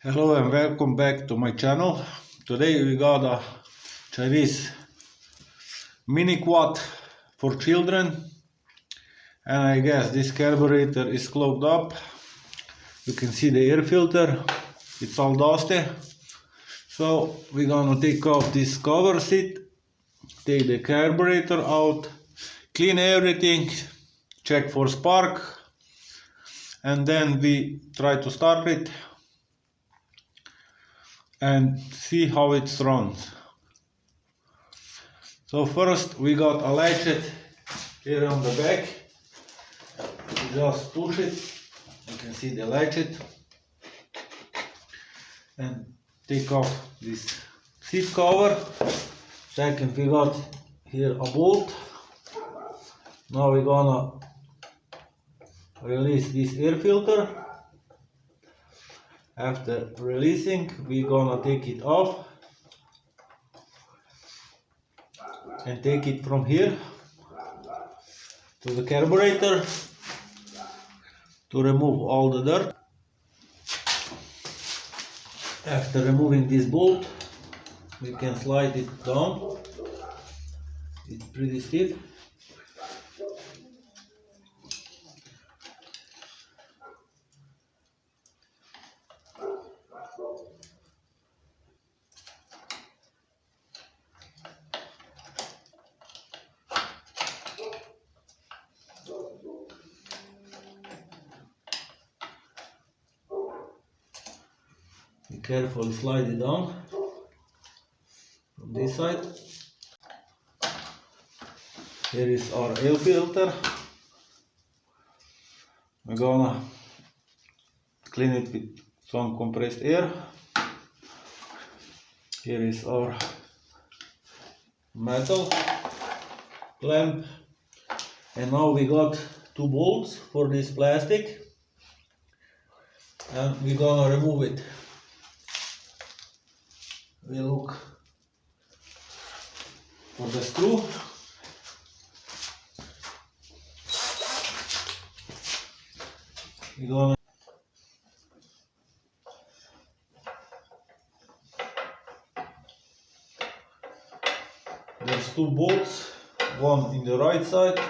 Hello and welcome back to my channel. Today we got a Chinese mini quad for children, and I guess this carburetor is clogged up. You can see the air filter, it's all dusty. So we're gonna take off this cover seat, take the carburetor out, clean everything, check for spark, and then we try to start it and see how it runs. So first we got a latchet here on the back. You just push it, you can see the latchet, and take off this seat cover. Second, we got here a bolt. Now we're gonna release this air filter. After releasing, we're gonna take it off and take it from here to the carburetor to remove all the dirt. After removing this bolt, we can slide it down. It's pretty stiff. Be careful, slide it down from this side. Here is our air filter. We're gonna clean it with some compressed air. Here is our metal clamp, and now we got two bolts for this plastic, and we're gonna remove it. We look for the screw. We're gonna There's two bolts, one in the right side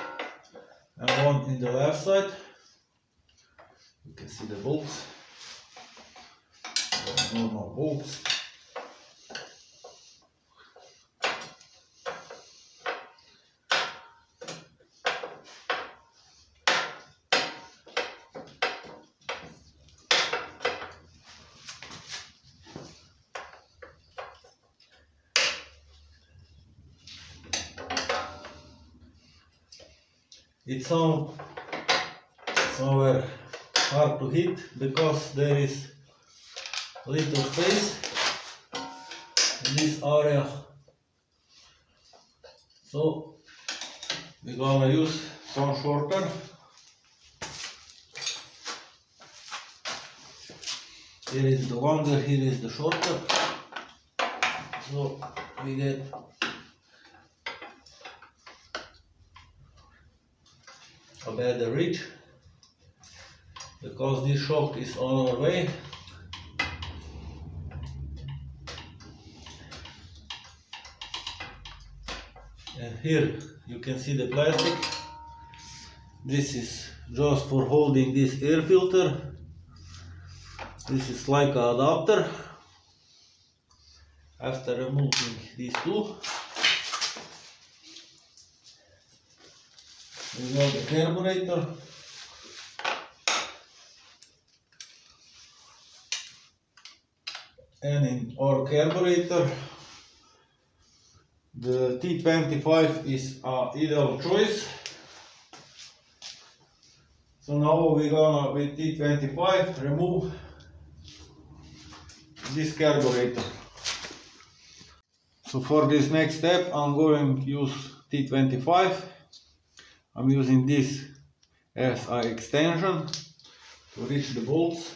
and one in the left side. You can see the bolts, normal bolts. It's somewhere hard to hit because there is little space in this area. So we're gonna use some shorter. Here is the longer, here is the shorter. So we get a better reach because this shock is on our way. And here you can see the plastic. This is just for holding this air filter. This is like an adapter. After removing these two, we got the carburetor. And in our carburetor, the T25 is an ideal choice. So now we're gonna, with T25, remove this carburetor. So for this next step, I'm going to use T25. I'm using this as an extension to reach the bolts.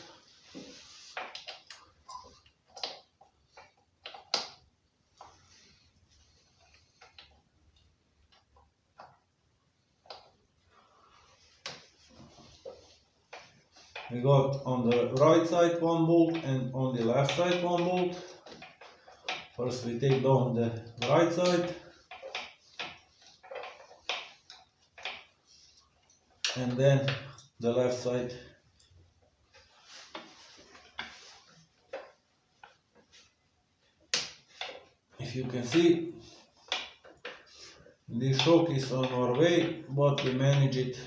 We got on the right side one bolt and on the left side one bolt. First we take down the right side and then the left side. If you can see, this shock is on our way, but we manage it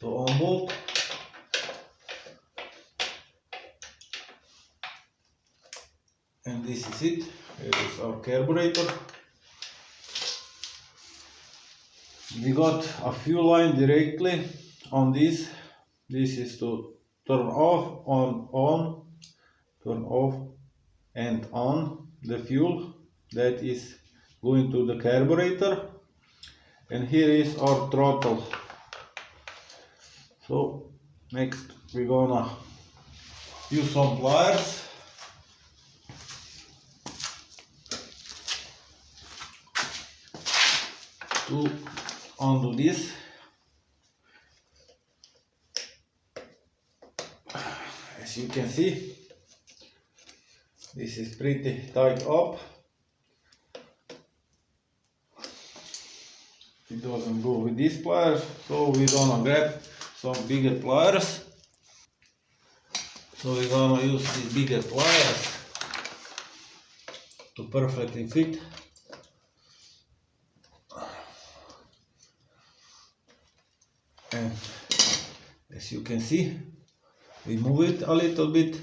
to unbolt. And this is it. Here is our carburetor. We got a fuel line directly on this. This is to turn off, on, turn off and on the fuel that is going to the carburetor. And here is our throttle. So next we're gonna use some pliers to undo this. As you can see, this is pretty tight up. It doesn't go with these pliers, so we're gonna grab some bigger pliers. So we're gonna use these bigger pliers to perfectly fit. And as you can see, we move it a little bit.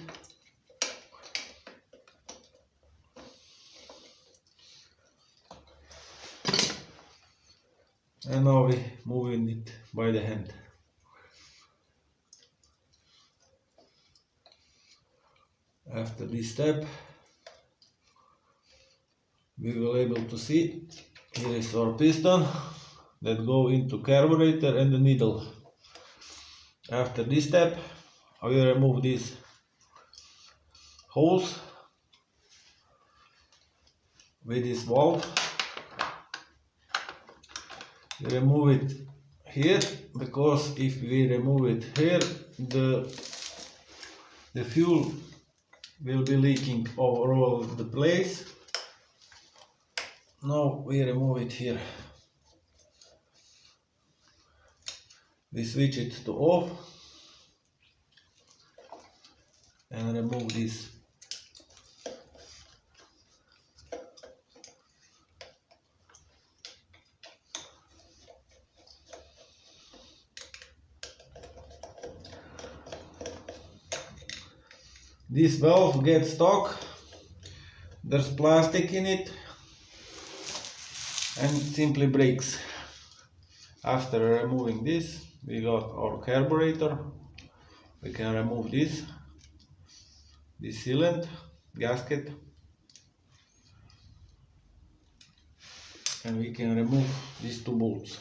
And now we moving it by the hand. After this step, we will able to see here is our piston that go into carburetor and the needle. After this step, I will remove these holes with this valve. We remove it here because if we remove it here, the fuel will be leaking over all the place. Now we remove it here. We switch it to off and remove this. This valve gets stuck, there's plastic in it and it simply breaks. After removing this, we got our carburetor. We can remove this sealant gasket, and we can remove these two bolts.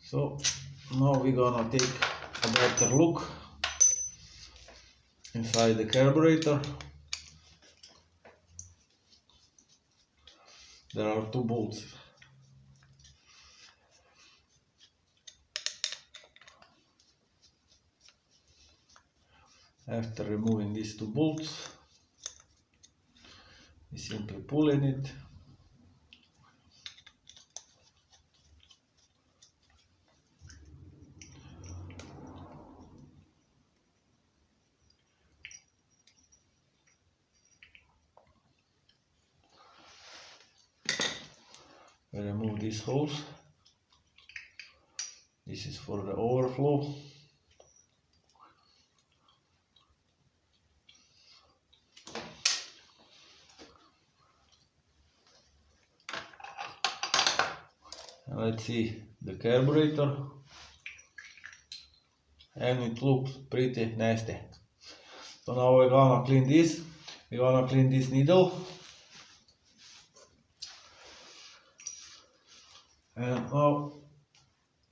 So now we're gonna take a better look inside the carburetor. There are two bolts. After removing these two bolts, we simply pull in it. We remove these holes. This is for the overflow. And let's see the carburetor, and it looks pretty nasty. So now we're gonna clean this. We're gonna clean this needle. And now,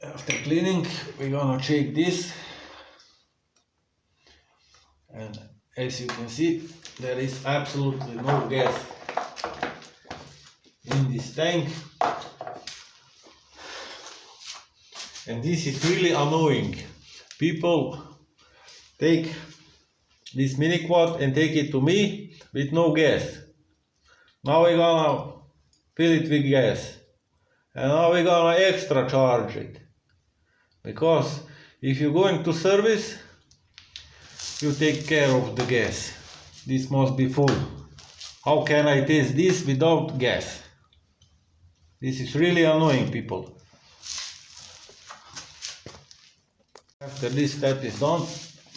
after cleaning, we're gonna check this. And as you can see, there is absolutely no gas in this tank. And this is really annoying. People take this mini quad and take it to me with no gas. Now we're gonna fill it with gas. And now we're gonna extra charge it. Because if you're going to service, you take care of the gas. This must be full. How can I test this without gas? This is really annoying, people. After this step is done,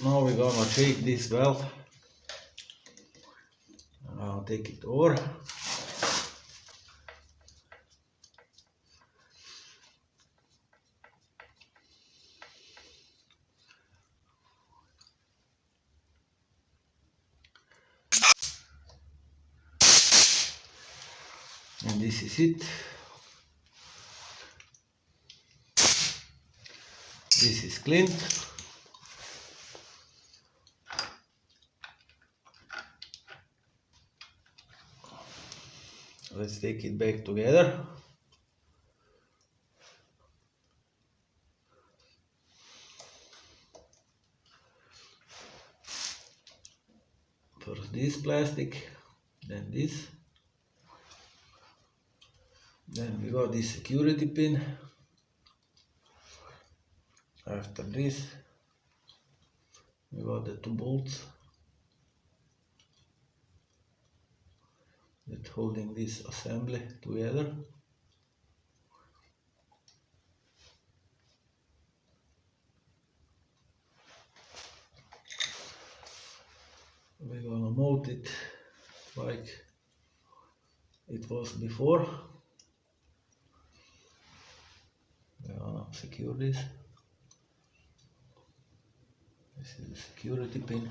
now we're gonna shake this valve. I'll take it over. And this is it. This is cleaned. Let's take it back together. First this plastic, then this. Then we got this security pin. After this, we got the 2 bolts that holding this assembly together. We're gonna mount it like it was before. We're gonna secure this. This is the security pin.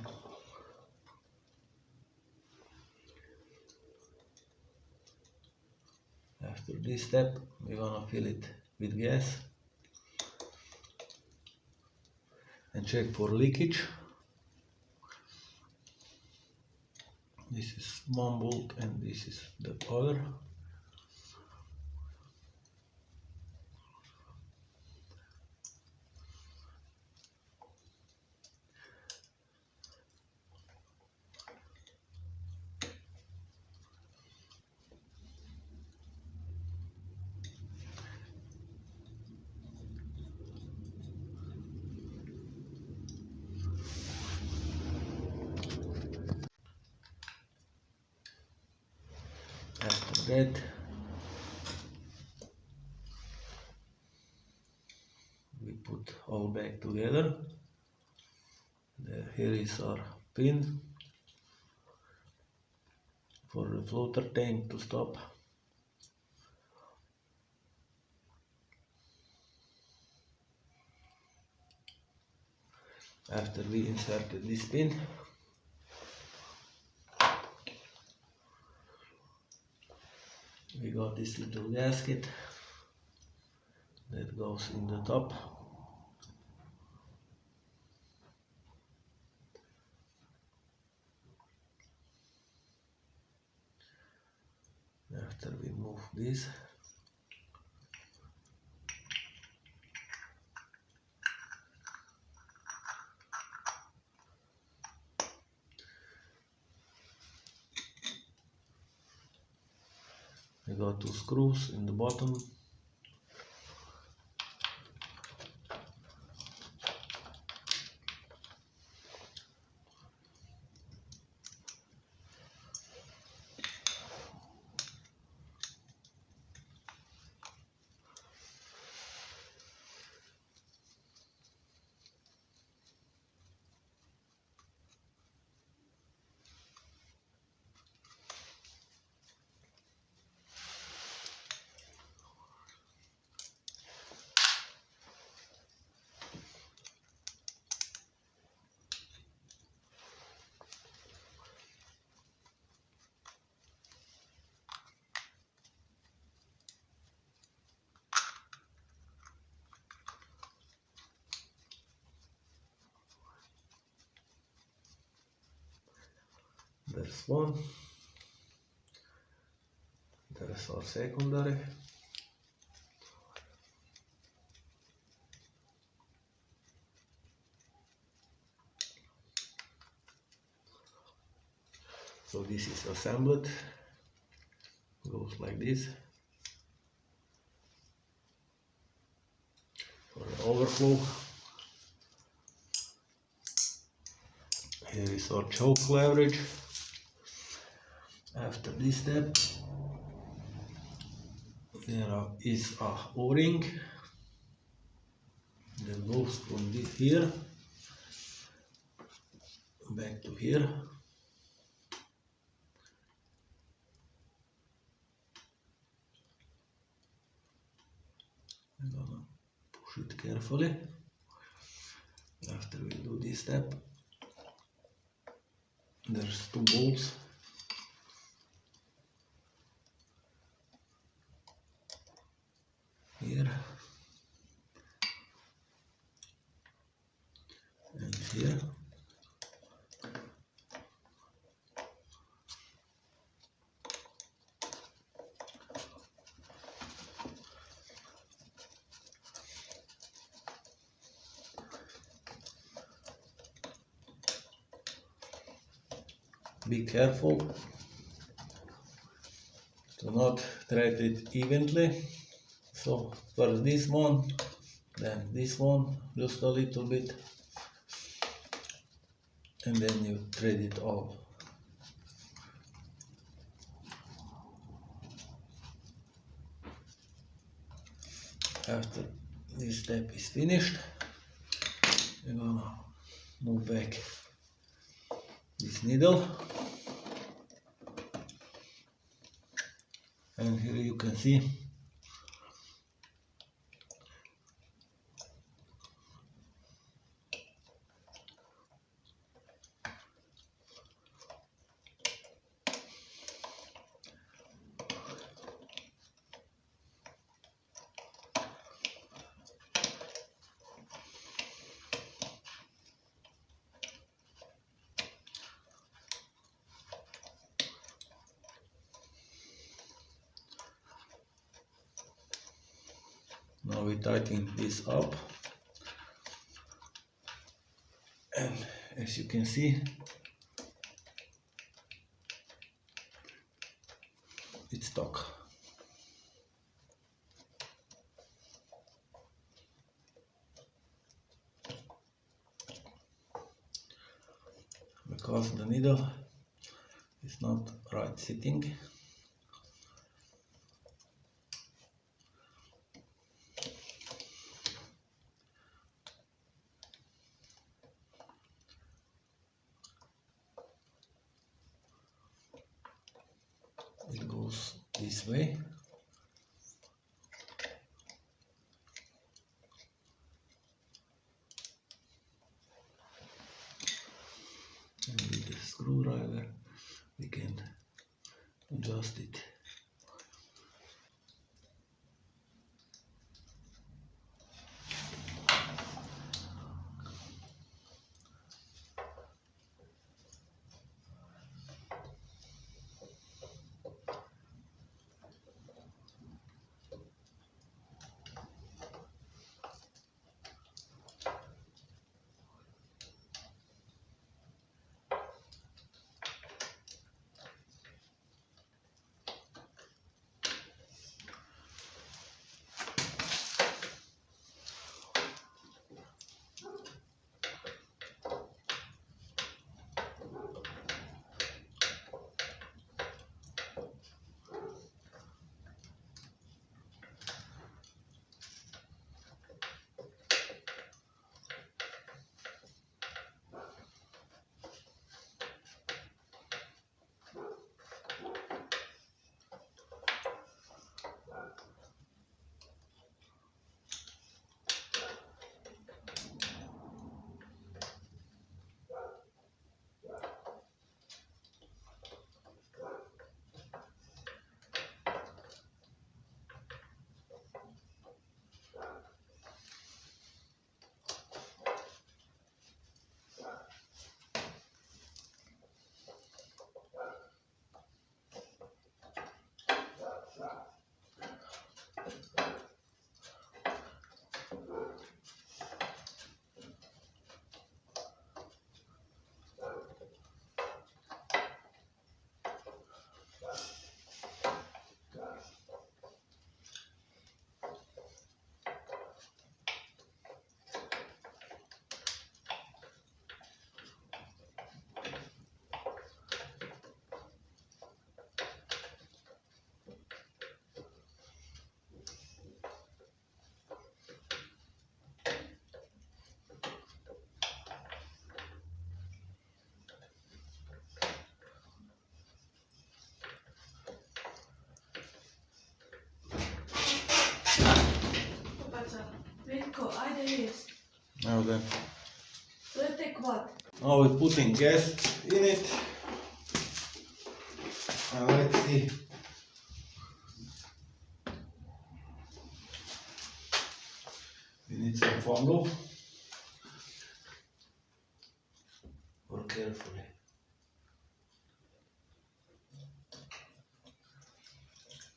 After this step, we're gonna fill it with gas and check for leakage. This is 1 bolt and this is the other. After that, we put all back together. Here is our pin for the floater tank to stop. After we inserted this pin, we got this little gasket that goes in the top. After we move this, we got 2 screws in the bottom. There's one. There's our secondary. So this is assembled, goes like this for the overflow. Here is our choke leverage. After this step, there is a O-ring that goes from this here back to here. I'm gonna push it carefully. After we do this step, there's two bolts. Here and here. Be careful to not thread it evenly. So first this one, then this one, just a little bit, and then you thread it all. After this step is finished, we're gonna move back this needle, and here you can see now we tighten this up, and as you can see, it's stuck. Because the needle is not right sitting. It goes this way. And with the screwdriver we can adjust it. Now then. Let's take what? Now we're putting gas in it. And let's see. We need some foam loop. Work carefully.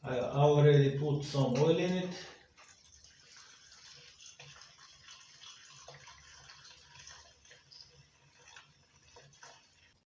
I already put some oil in it.